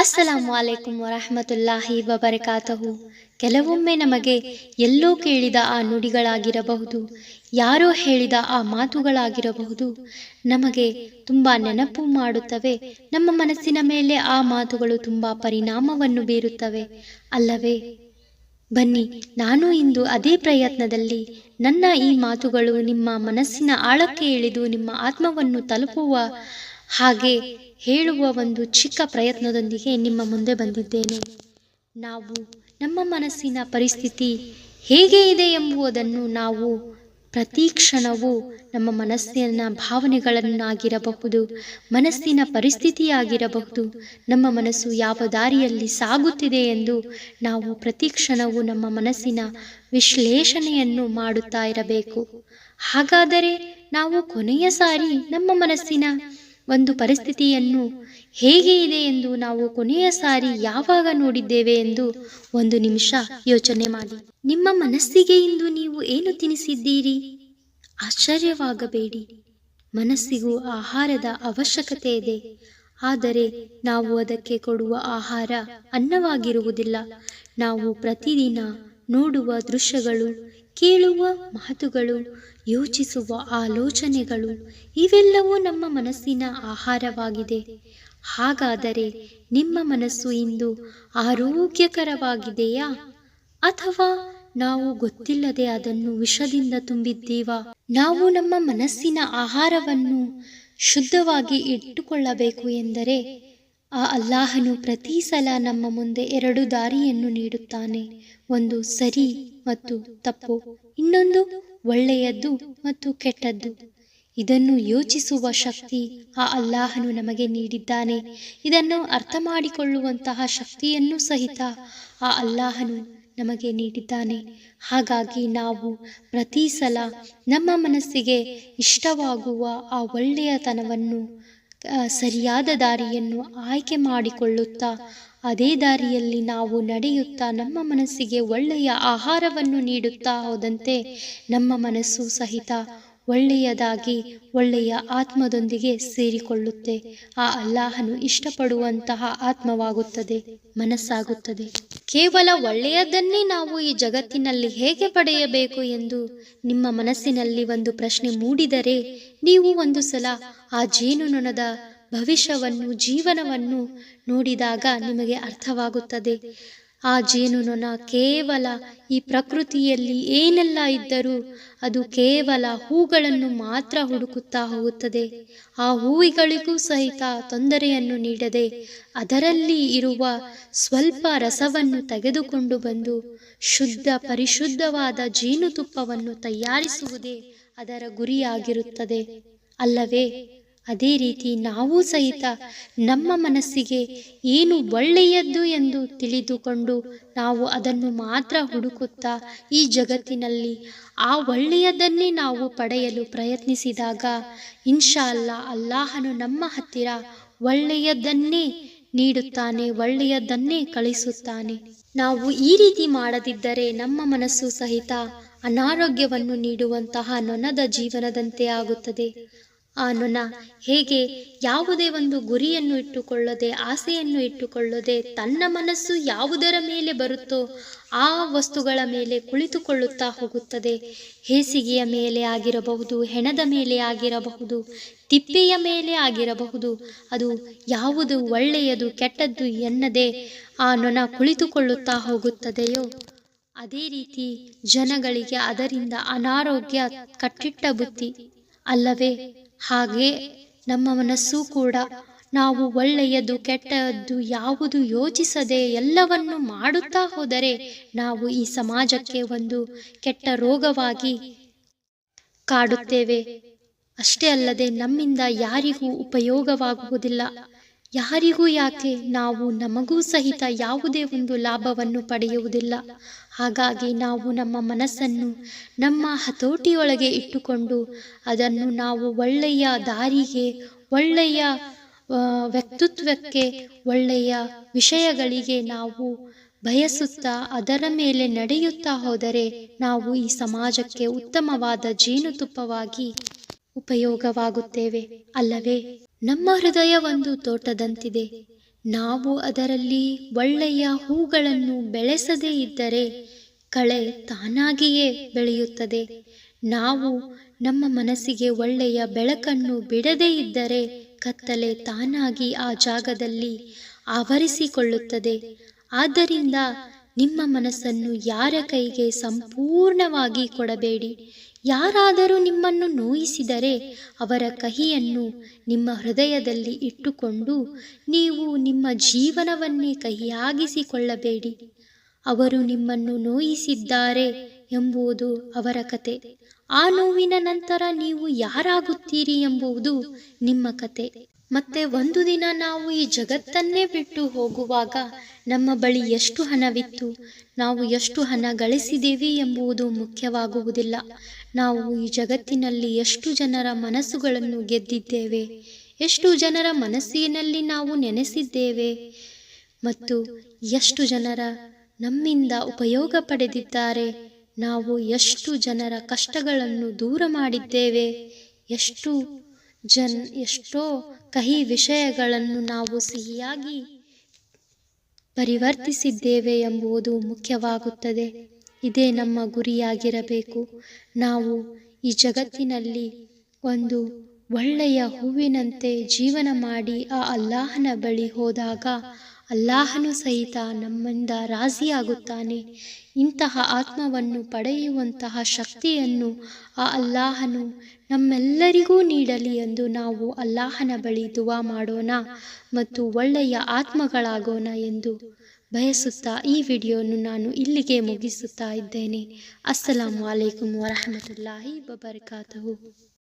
ಅಸ್ಸಲಾಮು ಅಲೈಕುಂ ವರಹಮತುಲ್ಲಾಹಿ ವಬರಕಾತಹು. ಕೆಲವೊಮ್ಮೆ ನಮಗೆ ಎಲ್ಲೋ ಕೇಳಿದ ಆ ನುಡಿಗಳಾಗಿರಬಹುದು, ಯಾರೋ ಹೇಳಿದ ಆ ಮಾತುಗಳಾಗಿರಬಹುದು, ನಮಗೆ ತುಂಬ ನೆನಪು ಮಾಡುತ್ತವೆ. ನಮ್ಮ ಮನಸ್ಸಿನ ಮೇಲೆ ಆ ಮಾತುಗಳು ತುಂಬ ಪರಿಣಾಮವನ್ನು ಬೀರುತ್ತವೆ ಅಲ್ಲವೇ? ಬನ್ನಿ, ನಾನು ಇಂದು ಅದೇ ಪ್ರಯತ್ನದಲ್ಲಿ ನನ್ನ ಈ ಮಾತುಗಳು ನಿಮ್ಮ ಮನಸ್ಸಿನ ಆಳಕ್ಕೆ ಇಳಿದು ನಿಮ್ಮ ಆತ್ಮವನ್ನು ತಲುಪುವ ಹಾಗೆ ಹೇಳುವ ಒಂದು ಚಿಕ್ಕ ಪ್ರಯತ್ನದೊಂದಿಗೆ ನಿಮ್ಮ ಮುಂದೆ ಬಂದಿದ್ದೇನೆ. ನಾವು ನಮ್ಮ ಮನಸ್ಸಿನ ಪರಿಸ್ಥಿತಿ ಹೇಗೆ ಇದೆ ಎಂಬುದನ್ನು ನಾವು ಪ್ರತಿ ಕ್ಷಣವೂ ನಮ್ಮ ಮನಸ್ಸಿನ ಭಾವನೆಗಳನ್ನಾಗಿರಬಹುದು, ಮನಸ್ಸಿನ ಪರಿಸ್ಥಿತಿಯಾಗಿರಬಹುದು, ನಮ್ಮ ಮನಸ್ಸು ಯಾವ ದಾರಿಯಲ್ಲಿ ಸಾಗುತ್ತಿದೆ ಎಂದು ನಾವು ಪ್ರತಿ ಕ್ಷಣವೂ ನಮ್ಮ ಮನಸ್ಸಿನ ವಿಶ್ಲೇಷಣೆಯನ್ನು ಮಾಡುತ್ತಾ ಇರಬೇಕು. ಹಾಗಾದರೆ ನಾವು ಕೊನೆಯ ಸಾರಿ ನಮ್ಮ ಮನಸ್ಸಿನ ಒಂದು ಪರಿಸ್ಥಿತಿಯನ್ನು ಹೇಗೆ ಇದೆ ಎಂದು ನಾವು ಕೊನೆಯ ಸಾರಿ ಯಾವಾಗ ನೋಡಿದ್ದೇವೆ ಎಂದು ಒಂದು ನಿಮಿಷ ಯೋಚನೆ ಮಾಡಿ. ನಿಮ್ಮ ಮನಸ್ಸಿಗೆ ಇಂದು ನೀವು ಏನು ತಿನ್ನಿಸಿದ್ದೀರಿ? ಆಶ್ಚರ್ಯವಾಗಬೇಡಿ. ಮನಸ್ಸಿಗೂ ಆಹಾರದ ಅವಶ್ಯಕತೆ ಇದೆ, ಆದರೆ ನಾವು ಅದಕ್ಕೆ ಕೊಡುವ ಆಹಾರ ಅನ್ನವಾಗಿರುವುದಿಲ್ಲ. ನಾವು ಪ್ರತಿದಿನ ನೋಡುವ ದೃಶ್ಯಗಳು, ಕೇಳುವ ಮಾತುಗಳು, ಯೋಚಿಸುವ ಆಲೋಚನೆಗಳು ಇವೆಲ್ಲವೂ ನಮ್ಮ ಮನಸ್ಸಿನ ಆಹಾರವಾಗಿದೆ. ಹಾಗಾದರೆ ನಿಮ್ಮ ಮನಸ್ಸು ಇಂದು ಆರೋಗ್ಯಕರವಾಗಿದೆಯಾ, ಅಥವಾ ನಾವು ಗೊತ್ತಿಲ್ಲದೆ ಅದನ್ನು ವಿಷದಿಂದ ತುಂಬಿದ್ದೀವಾ? ನಾವು ನಮ್ಮ ಮನಸ್ಸಿನ ಆಹಾರವನ್ನು ಶುದ್ಧವಾಗಿ ಇಟ್ಟುಕೊಳ್ಳಬೇಕು ಎಂದರೆ ಆ ಅಲ್ಲಾಹನು ಪ್ರತಿ ಸಲ ನಮ್ಮ ಮುಂದೆ ಎರಡು ದಾರಿಯನ್ನು ನೀಡುತ್ತಾನೆ. ಒಂದು ಸರಿ ಮತ್ತು ತಪ್ಪು, ಇನ್ನೊಂದು ಒಳ್ಳೆಯದ್ದು ಮತ್ತು ಕೆಟ್ಟದ್ದು. ಇದನ್ನು ಯೋಚಿಸುವ ಶಕ್ತಿ ಆ ಅಲ್ಲಾಹನು ನಮಗೆ ನೀಡಿದ್ದಾನೆ. ಇದನ್ನು ಅರ್ಥ ಮಾಡಿಕೊಳ್ಳುವಂತಹ ಶಕ್ತಿಯನ್ನು ಸಹಿತ ಆ ಅಲ್ಲಾಹನು ನಮಗೆ ನೀಡಿದ್ದಾನೆ. ಹಾಗಾಗಿ ನಾವು ಪ್ರತಿ ಸಲ ನಮ್ಮ ಮನಸ್ಸಿಗೆ ಇಷ್ಟವಾಗುವ ಆ ಒಳ್ಳೆಯತನವನ್ನು, ಸರಿಯಾದ ದಾರಿಯನ್ನು ಆಯ್ಕೆ ಮಾಡಿಕೊಳ್ಳುತ್ತಾ ಅದೇ ದಾರಿಯಲ್ಲಿ ನಾವು ನಡೆಯುತ್ತಾ ನಮ್ಮ ಮನಸ್ಸಿಗೆ ಒಳ್ಳೆಯ ಆಹಾರವನ್ನು ನೀಡುತ್ತಾ ಹೋದಂತೆ ನಮ್ಮ ಮನಸ್ಸು ಸಹಿತ ಒಳ್ಳೆಯದಾಗಿ ಒಳ್ಳೆಯ ಆತ್ಮದೊಂದಿಗೆ ಸೇರಿಕೊಳ್ಳುತ್ತೆ. ಆ ಅಲ್ಲಾಹನು ಇಷ್ಟಪಡುವಂತಹ ಆತ್ಮವಾಗುತ್ತದೆ, ಮನಸ್ಸಾಗುತ್ತದೆ. ಕೇವಲ ಒಳ್ಳೆಯದನ್ನೇ ನಾವು ಈ ಜಗತ್ತಿನಲ್ಲಿ ಹೇಗೆ ಪಡೆಯಬೇಕು ಎಂದು ನಿಮ್ಮ ಮನಸ್ಸಿನಲ್ಲಿ ಒಂದು ಪ್ರಶ್ನೆ ಮೂಡಿದರೆ, ನೀವು ಒಂದು ಸಲ ಆ ಜೇನುನೊಣದ ಭವಿಷ್ಯವನ್ನು, ಜೀವನವನ್ನು ನೋಡಿದಾಗ ನಿಮಗೆ ಅರ್ಥವಾಗುತ್ತದೆ. ಆ ಜೇನುನೊಣ ಕೇವಲ ಈ ಪ್ರಕೃತಿಯಲ್ಲಿ ಏನೆಲ್ಲ ಇದ್ದರೂ ಅದು ಕೇವಲ ಹೂಗಳನ್ನು ಮಾತ್ರ ಹುಡುಕುತ್ತಾ ಹೋಗುತ್ತದೆ. ಆ ಹೂವುಗಳಿಗೂ ಸಹಿತ ತೊಂದರೆಯನ್ನು ನೀಡದೆ ಅದರಲ್ಲಿ ಇರುವ ಸ್ವಲ್ಪ ರಸವನ್ನು ತೆಗೆದುಕೊಂಡು ಬಂದು ಶುದ್ಧ ಪರಿಶುದ್ಧವಾದ ಜೇನುತುಪ್ಪವನ್ನು ತಯಾರಿಸುವುದೇ ಅದರ ಗುರಿಯಾಗಿರುತ್ತದೆ ಅಲ್ಲವೇ? ಅದೇ ರೀತಿ ನಾವು ಸಹಿತ ನಮ್ಮ ಮನಸ್ಸಿಗೆ ಏನು ಒಳ್ಳೆಯದ್ದು ಎಂದು ತಿಳಿದುಕೊಂಡು ನಾವು ಅದನ್ನು ಮಾತ್ರ ಹುಡುಕುತ್ತಾ ಈ ಜಗತ್ತಿನಲ್ಲಿ ಆ ಒಳ್ಳೆಯದನ್ನೇ ನಾವು ಪಡೆಯಲು ಪ್ರಯತ್ನಿಸಿದಾಗ ಇನ್ಶಾ ಅಲ್ಲಾಹನು ನಮ್ಮ ಹತ್ತಿರ ಒಳ್ಳೆಯದನ್ನೇ ನೀಡುತ್ತಾನೆ, ಒಳ್ಳೆಯದನ್ನೇ ಕಳಿಸುತ್ತಾನೆ. ನಾವು ಈ ರೀತಿ ಮಾಡದಿದ್ದರೆ ನಮ್ಮ ಮನಸ್ಸು ಸಹಿತ ಅನಾರೋಗ್ಯವನ್ನು ನೀಡುವಂತಹ ನೊಣದ ಜೀವನದಂತೆ ಆಗುತ್ತದೆ. ಆ ನೊಣ ಹೇಗೆ ಯಾವುದೇ ಒಂದು ಗುರಿಯನ್ನು ಇಟ್ಟುಕೊಳ್ಳದೆ, ಆಸೆಯನ್ನು ಇಟ್ಟುಕೊಳ್ಳದೆ, ತನ್ನ ಮನಸ್ಸು ಯಾವುದರ ಮೇಲೆ ಬರುತ್ತೋ ಆ ವಸ್ತುಗಳ ಮೇಲೆ ಕುಳಿತುಕೊಳ್ಳುತ್ತಾ ಹೋಗುತ್ತದೆ. ಹೇಸಿಗೆಯ ಮೇಲೆ ಆಗಿರಬಹುದು, ಹೆಣದ ಮೇಲೆ ಆಗಿರಬಹುದು, ತಿಪ್ಪೆಯ ಮೇಲೆ ಆಗಿರಬಹುದು, ಅದು ಯಾವುದು ಒಳ್ಳೆಯದು ಕೆಟ್ಟದ್ದು ಎನ್ನದೆ ಆ ನೊಣ ಕುಳಿತುಕೊಳ್ಳುತ್ತಾ ಹೋಗುತ್ತದೆಯೋ ಅದೇ ರೀತಿ ಜನಗಳಿಗೆ ಅದರಿಂದ ಅನಾರೋಗ್ಯ ಕಟ್ಟಿಟ್ಟ ಬುತ್ತಿ ಅಲ್ಲವೇ? ಹಾಗೆ ನಮ್ಮ ಮನಸ್ಸು ಕೂಡ ನಾವು ಒಳ್ಳೆಯದು ಕೆಟ್ಟದ್ದು ಯಾವುದು ಯೋಚಿಸದೆ ಎಲ್ಲವನ್ನು ಮಾಡುತ್ತಾ ಹೋದರೆ ನಾವು ಈ ಸಮಾಜಕ್ಕೆ ಒಂದು ಕೆಟ್ಟ ರೋಗವಾಗಿ ಕಾಡುತ್ತೇವೆ. ಅಷ್ಟೇ ಅಲ್ಲದೆ ನಮ್ಮಿಂದ ಯಾರಿಗೂ ಉಪಯೋಗವಾಗುವುದಿಲ್ಲ. ಯಾರಿಗೂ ಯಾಕೆ, ನಾವು ನಮಗೂ ಸಹಿತ ಯಾವುದೇ ಒಂದು ಲಾಭವನ್ನು ಪಡೆಯುವುದಿಲ್ಲ. ಹಾಗಾಗಿ ನಾವು ನಮ್ಮ ಮನಸ್ಸನ್ನು ನಮ್ಮ ಹತೋಟಿಯೊಳಗೆ ಇಟ್ಟುಕೊಂಡು ಅದನ್ನು ನಾವು ಒಳ್ಳೆಯ ದಾರಿಗೆ, ಒಳ್ಳೆಯ ವ್ಯಕ್ತಿತ್ವಕ್ಕೆ, ಒಳ್ಳೆಯ ವಿಷಯಗಳಿಗೆ ನಾವು ಬಯಸುತ್ತಾ ಅದರ ಮೇಲೆ ನಡೆಯುತ್ತಾ ಹೋದರೆ ನಾವು ಈ ಸಮಾಜಕ್ಕೆ ಉತ್ತಮವಾದ ಜೇನುತುಪ್ಪವಾಗಿ ಉಪಯೋಗವಾಗುತ್ತೇವೆ ಅಲ್ಲವೇ? ನಮ್ಮ ಹೃದಯ ಒಂದು ತೋಟದಂತಿದೆ. ನಾವು ಅದರಲ್ಲಿ ಒಳ್ಳೆಯ ಹೂಗಳನ್ನು ಬೆಳೆಸದೇ ಇದ್ದರೆ ಕಳೆ ತಾನಾಗಿಯೇ ಬೆಳೆಯುತ್ತದೆ. ನಾವು ನಮ್ಮ ಮನಸ್ಸಿಗೆ ಒಳ್ಳೆಯ ಬೆಳಕನ್ನು ಬಿಡದೇ ಇದ್ದರೆ ಕತ್ತಲೆ ತಾನಾಗಿ ಆ ಜಾಗದಲ್ಲಿ ಆವರಿಸಿಕೊಳ್ಳುತ್ತದೆ. ಆದ್ದರಿಂದ ನಿಮ್ಮ ಮನಸ್ಸನ್ನು ಯಾರ ಕೈಗೆ ಸಂಪೂರ್ಣವಾಗಿ ಕೊಡಬೇಡಿ. ಯಾರಾದರೂ ನಿಮ್ಮನ್ನು ನೋಯಿಸಿದರೆ ಅವರ ಕಹಿಯನ್ನು ನಿಮ್ಮ ಹೃದಯದಲ್ಲಿ ಇಟ್ಟುಕೊಂಡು ನೀವು ನಿಮ್ಮ ಜೀವನವನ್ನೇ ಕಹಿಯಾಗಿಸಿಕೊಳ್ಳಬೇಡಿ. ಅವರು ನಿಮ್ಮನ್ನು ನೋಯಿಸಿದ್ದಾರೆ ಎಂಬುದು ಅವರ ಕತೆ. ಆ ನೋವಿನ ನಂತರ ನೀವು ಯಾರಾಗುತ್ತೀರಿ ಎಂಬುದು ನಿಮ್ಮ ಕತೆ. ಮತ್ತೆ ಒಂದು ದಿನ ನಾವು ಈ ಜಗತ್ತನ್ನೇ ಬಿಟ್ಟು ಹೋಗುವಾಗ ನಮ್ಮ ಬಳಿ ಎಷ್ಟು ಹಣವಿತ್ತು, ನಾವು ಎಷ್ಟು ಹಣ ಗಳಿಸಿದ್ದೇವೆ ಎಂಬುದು ಮುಖ್ಯವಾಗುವುದಿಲ್ಲ. ನಾವು ಈ ಜಗತ್ತಿನಲ್ಲಿ ಎಷ್ಟು ಜನರ ಮನಸ್ಸುಗಳನ್ನು ಗೆದ್ದಿದ್ದೇವೆ, ಎಷ್ಟು ಜನರ ಮನಸ್ಸಿನಲ್ಲಿ ನಾವು ನೆನೆಸಿದ್ದೇವೆ ಮತ್ತು ಎಷ್ಟು ಜನರ ನಮ್ಮಿಂದ ಉಪಯೋಗ ಪಡೆದಿದ್ದಾರೆ. ನಾವು ಎಷ್ಟು ಜನರ ಕಷ್ಟಗಳನ್ನು ದೂರ ಮಾಡಿದ್ದೇವೆ, ಎಷ್ಟೋ ಕಹಿ ವಿಷಯಗಳನ್ನು ನಾವು ಸಿಹಿಯಾಗಿ ಪರಿವರ್ತಿಸಿದ್ದೇವೆ ಎಂಬುದು ಮುಖ್ಯವಾಗುತ್ತದೆ. ಇದೇ ನಮ್ಮ ಗುರಿಯಾಗಿರಬೇಕು. ನಾವು ಈ ಜಗತ್ತಿನಲ್ಲಿ ಒಂದು ಒಳ್ಳೆಯ ಹೂವಿನಂತೆ ಜೀವನ ಮಾಡಿ ಆ ಅಲ್ಲಾಹನ ಬಳಿ ಹೋದಾಗ ಅಲ್ಲಾಹನು ಸಹಿತ ನಮ್ಮಿಂದ ರಾಜಿಯಾಗುತ್ತಾನೆ. ಇಂತಹ ಆತ್ಮವನ್ನು ಪಡೆಯುವಂತಹ ಶಕ್ತಿಯನ್ನು ಆ ಅಲ್ಲಾಹನು ನಮ್ಮೆಲ್ಲರಿಗೂ ನೀಡಲಿ ಎಂದು ನಾವು ಅಲ್ಲಾಹನ ಬಳಿ ದುವಾ ಮಾಡೋಣ ಮತ್ತು ಒಳ್ಳೆಯ ಆತ್ಮಗಳಾಗೋಣ ಎಂದು ಬಯಸುತ್ತಾ ಈ ವಿಡಿಯೋವನ್ನು ನಾನು ಇಲ್ಲಿಗೆ ಮುಗಿಸುತ್ತಾ ಇದ್ದೇನೆ. ಅಸ್ಸಲಾಮು ಅಲೈಕುಂ ವರಹಮತುಲ್ಲಾಹಿ ವಬರಕಾತುಹು.